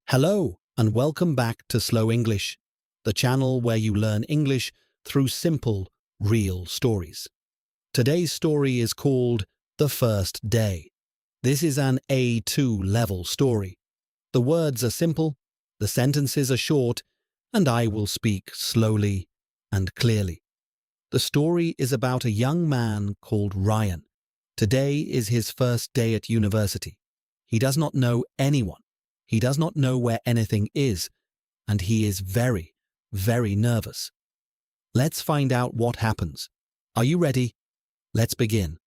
Hello and welcome back to Slow English, the channel where you learn English through simple, real stories. Today's story is called The First Day. This is an A2 level story. The words are simple, the sentences are short, and I will speak slowly and clearly. The story is about a young man called Ryan. Today is his first day at university. He does not know anyone. He does not know where anything is, and he is very, very nervous. Let's find out what happens. Are you ready? Let's begin.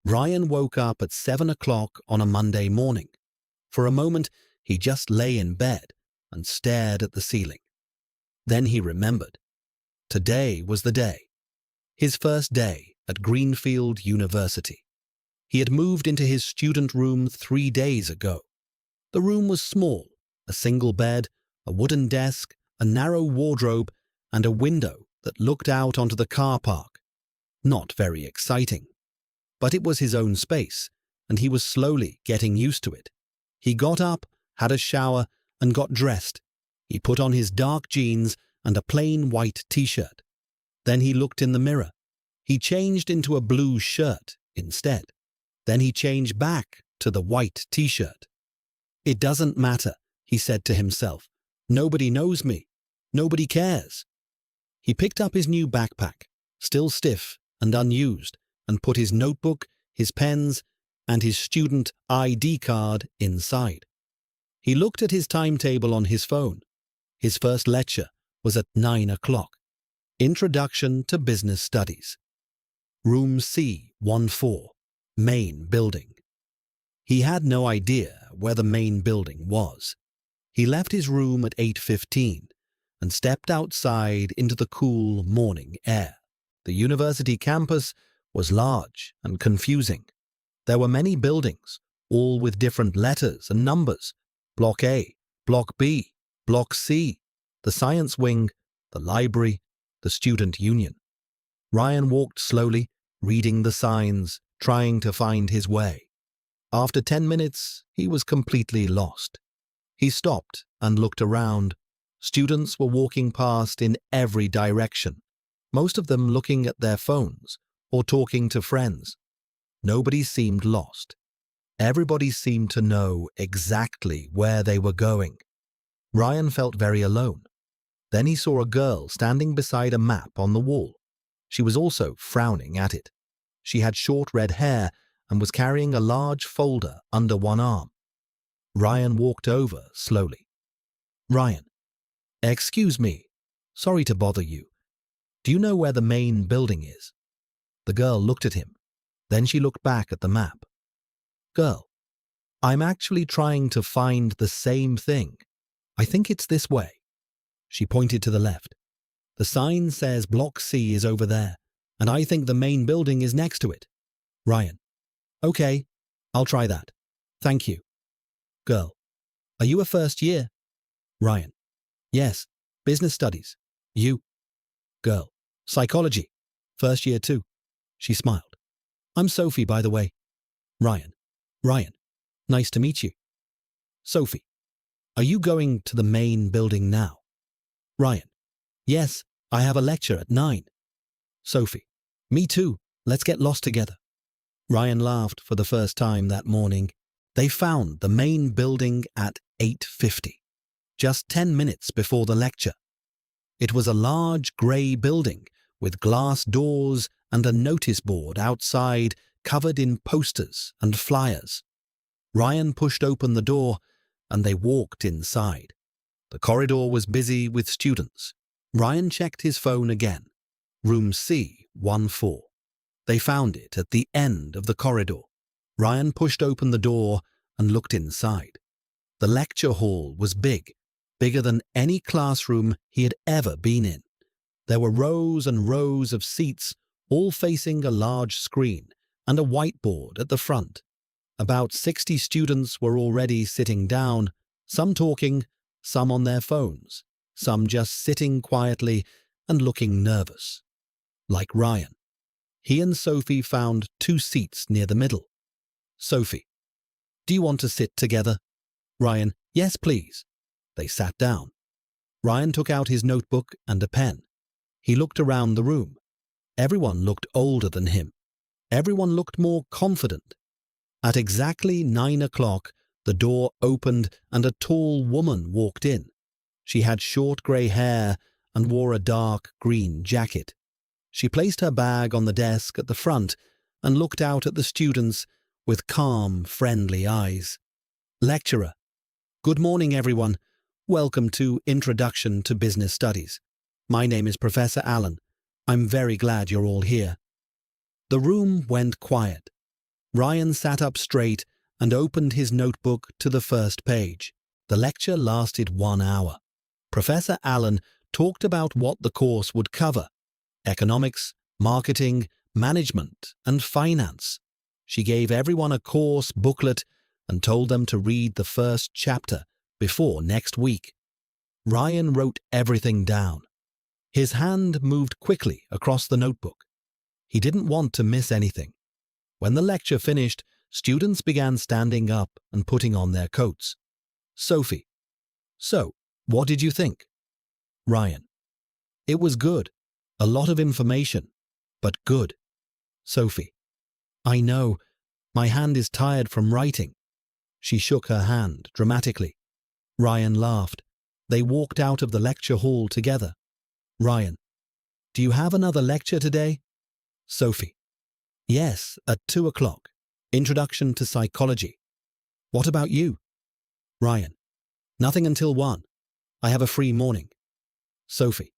Ryan woke up at 7 o'clock on a Monday morning. For a moment, he just lay in bed and stared at the ceiling. Then he remembered. Today was the day. His first day at Greenfield University. He had moved into his student room 3 days ago. The room was small, a single bed, a wooden desk, a narrow wardrobe, and a window that looked out onto the car park. Not very exciting. But it was his own space, and he was slowly getting used to it. He got up, had a shower, and got dressed. He put on his dark jeans and a plain white t-shirt. Then he looked in the mirror. He changed into a blue shirt instead. Then he changed back to the white t-shirt. It doesn't matter, he said to himself. Nobody knows me. Nobody cares. He picked up his new backpack, still stiff and unused, and put his notebook, his pens, and his student ID card inside. He looked at his timetable on his phone. His first lecture was at 9 o'clock. Introduction to Business Studies. Room C14. Main building. He had no idea where the main building was. He left his room at 8:15 and stepped outside into the cool morning air. The university campus was large and confusing. There were many buildings, all with different letters and numbers. Block A, Block B, Block C, the science wing, the library, the student union. Ryan walked slowly, reading the signs, trying to find his way. After 10 minutes, he was completely lost. He stopped and looked around. Students were walking past in every direction, most of them looking at their phones or talking to friends. Nobody seemed lost. Everybody seemed to know exactly where they were going. Ryan felt very alone. Then he saw a girl standing beside a map on the wall. She was also frowning at it. She had short red hair and was carrying a large folder under one arm. Ryan walked over slowly. Ryan, excuse me, sorry to bother you. Do you know where the main building is? The girl looked at him. Then she looked back at the map. Girl, I'm actually trying to find the same thing. I think it's this way. She pointed to the left. The sign says Block C is over there, and I think the main building is next to it. Ryan, okay, I'll try that. Thank you. Girl, are you a first year? Ryan, yes, business studies. You? Girl, psychology, first year too. She smiled. I'm Sophie, by the way. Ryan, nice to meet you. Sophie, are you going to the main building now? Ryan, yes, I have a lecture at 9. Sophie, me too. Let's get lost together. Ryan laughed for the first time that morning. They found the main building at 8:50, just 10 minutes before the lecture. It was a large grey building with glass doors and a notice board outside covered in posters and flyers. Ryan pushed open the door and they walked inside. The corridor was busy with students. Ryan checked his phone again. Room C14. They found it at the end of the corridor. Ryan pushed open the door and looked inside. The lecture hall was big, bigger than any classroom he had ever been in. There were rows and rows of seats, all facing a large screen and a whiteboard at the front. About 60 students were already sitting down, some talking, some on their phones, some just sitting quietly and looking nervous. Like Ryan. He and Sophie found 2 seats near the middle. Sophie, do you want to sit together? Ryan, yes, please. They sat down. Ryan took out his notebook and a pen. He looked around the room. Everyone looked older than him. Everyone looked more confident. At exactly 9 o'clock, the door opened and a tall woman walked in. She had short grey hair and wore a dark green jacket. She placed her bag on the desk at the front and looked out at the students with calm, friendly eyes. Lecturer, good morning, everyone. Welcome to Introduction to Business Studies. My name is Professor Allen. I'm very glad you're all here. The room went quiet. Ryan sat up straight and opened his notebook to the first page. The lecture lasted 1 hour. Professor Allen talked about what the course would cover: economics, marketing, management, and finance. She gave everyone a course booklet and told them to read the first chapter before next week. Ryan wrote everything down. His hand moved quickly across the notebook. He didn't want to miss anything. When the lecture finished, students began standing up and putting on their coats. Sophie, so, what did you think? Ryan, it was good. A lot of information, but good. Sophie, I know. My hand is tired from writing. She shook her hand dramatically. Ryan laughed. They walked out of the lecture hall together. Ryan, do you have another lecture today? Sophie, yes, at 2 o'clock. Introduction to Psychology. What about you? Ryan, nothing until 1. I have a free morning. Sophie,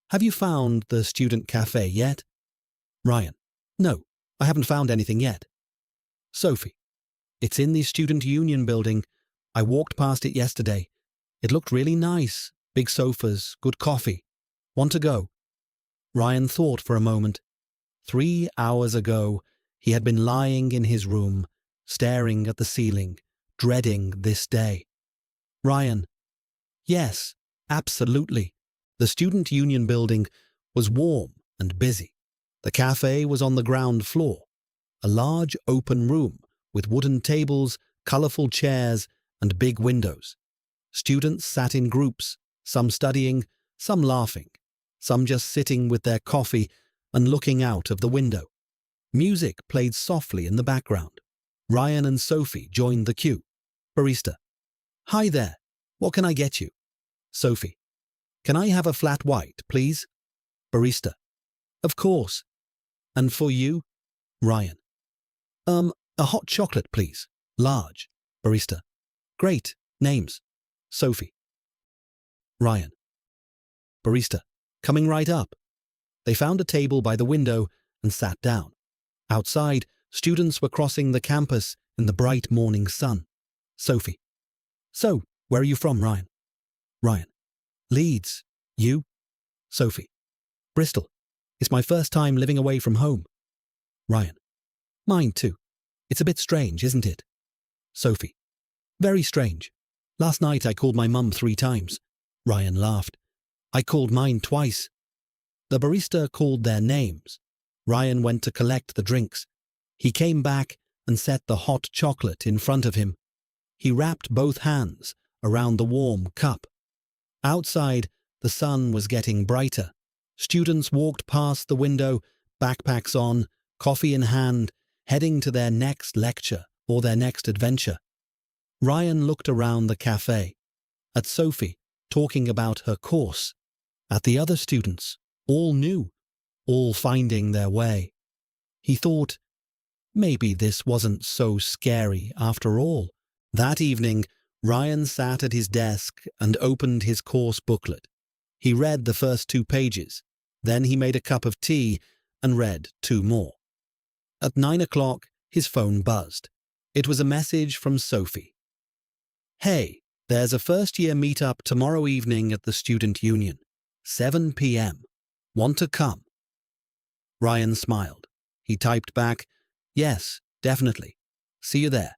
have you found the student cafe yet? Ryan, no, I haven't found anything yet. Sophie, it's in the Student Union building. I walked past it yesterday. It looked really nice. Big sofas, good coffee. Want to go? Ryan thought for a moment. 3 hours ago, he had been lying in his room, staring at the ceiling, dreading this day. Ryan, yes, absolutely. The Student Union building was warm and busy. The cafe was on the ground floor, a large open room with wooden tables, colourful chairs, and big windows. Students sat in groups, some studying, some laughing, some just sitting with their coffee and looking out of the window. Music played softly in the background. Ryan and Sophie joined the queue. Barista, hi there, what can I get you? Sophie, can I have a flat white, please? Barista, of course. And for you? Ryan, a hot chocolate, please. Large. Barista, great. Names? Sophie. Ryan. Barista, coming right up. They found a table by the window and sat down. Outside, students were crossing the campus in the bright morning sun. Sophie. So, where are you from, Ryan? Ryan. Leeds. You? Sophie. Bristol. It's my first time living away from home. Ryan. Mine too. It's a bit strange, isn't it? Sophie. Very strange. Last night I called my mum 3 times. Ryan laughed. I called mine twice. The barista called their names. Ryan went to collect the drinks. He came back and set the hot chocolate in front of him. He wrapped both hands around the warm cup. Outside, the sun was getting brighter. Students walked past the window, backpacks on, coffee in hand, heading to their next lecture or their next adventure. Ryan looked around the cafe, at Sophie talking about her course, at the other students, all new, all finding their way. He thought, maybe this wasn't so scary after all. That evening, Ryan sat at his desk and opened his course booklet. He read the first 2 pages. Then he made a cup of tea and read 2 more. At 9 o'clock, his phone buzzed. It was a message from Sophie. Hey, there's a first-year meetup tomorrow evening at the Student Union, 7 p.m. Want to come? Ryan smiled. He typed back, yes, definitely. See you there.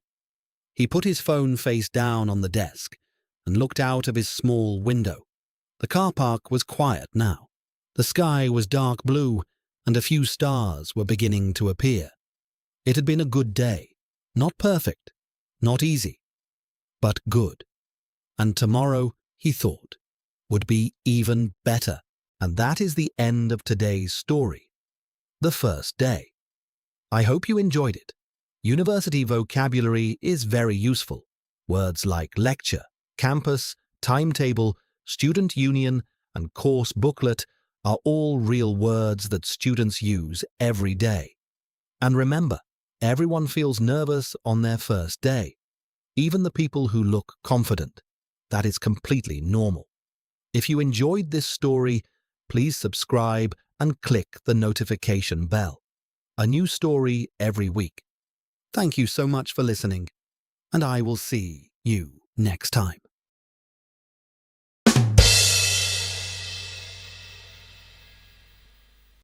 He put his phone face down on the desk and looked out of his small window. The car park was quiet now. The sky was dark blue and a few stars were beginning to appear. It had been a good day. Not perfect, not easy, but good. And tomorrow, he thought, would be even better. And that is the end of today's story, the first day. I hope you enjoyed it. University vocabulary is very useful. Words like lecture, campus, timetable, student union, and course booklet are all real words that students use every day. And remember, everyone feels nervous on their first day, even the people who look confident. That is completely normal. If you enjoyed this story, please subscribe and click the notification bell. A new story every week. Thank you so much for listening, and I will see you next time.